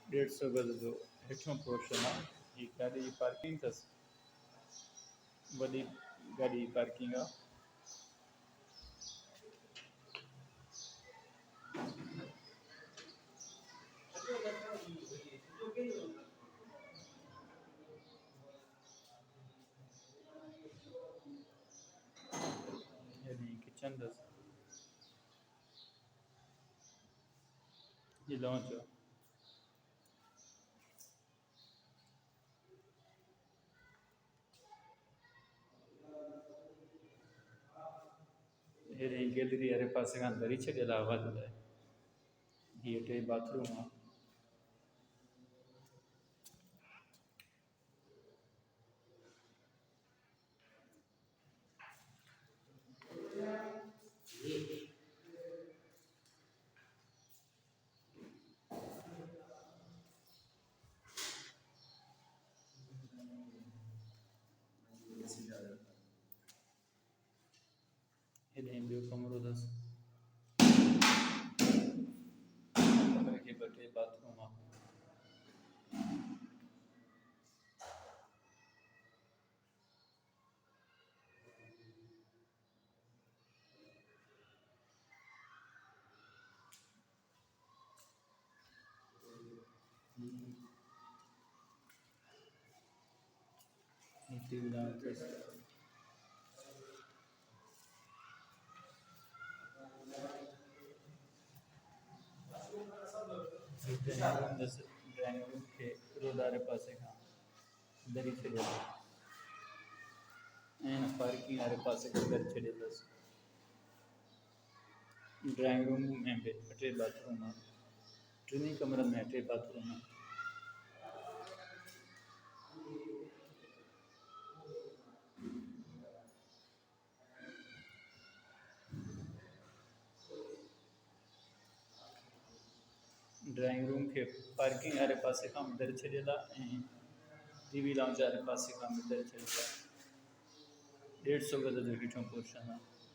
150 गज जो हेठों पोर्शन आहे ही गाॾी जी पार्किंग अथसि वॾी गाॾी जी पार्किंग आहे हेॾे किचन अथसि ही लॉन्च आहे हेॾे गैलरी वारे पासे खां दरी छॾियल आहे आवाज़ लाइ हीअ टे बाथरूम आहे हेॾे ॿियो कमरो अथसि कमरे खे ॿ टे बाथरूम आहे हिते बि लॉन्च अथसि ड्राइंग रूम खे रोड वारे पासे खां दरी छॾियल आहे ऐं हिन पार्किंग वारे पासे खां दरी छॾियल अथसि ड्राइंग रूम में बि टे बाथरूम आहे टिनी कमरनि में टे बाथरूम आहे ड्राइंग रूम खे पार्किंग वारे पासे खां बि दरी छॾियल आहे ऐं टीवी लॉन्च वारे पासे खां बि दरी छॾियल आहे 150 गज जो हेठों पोर्शन आहे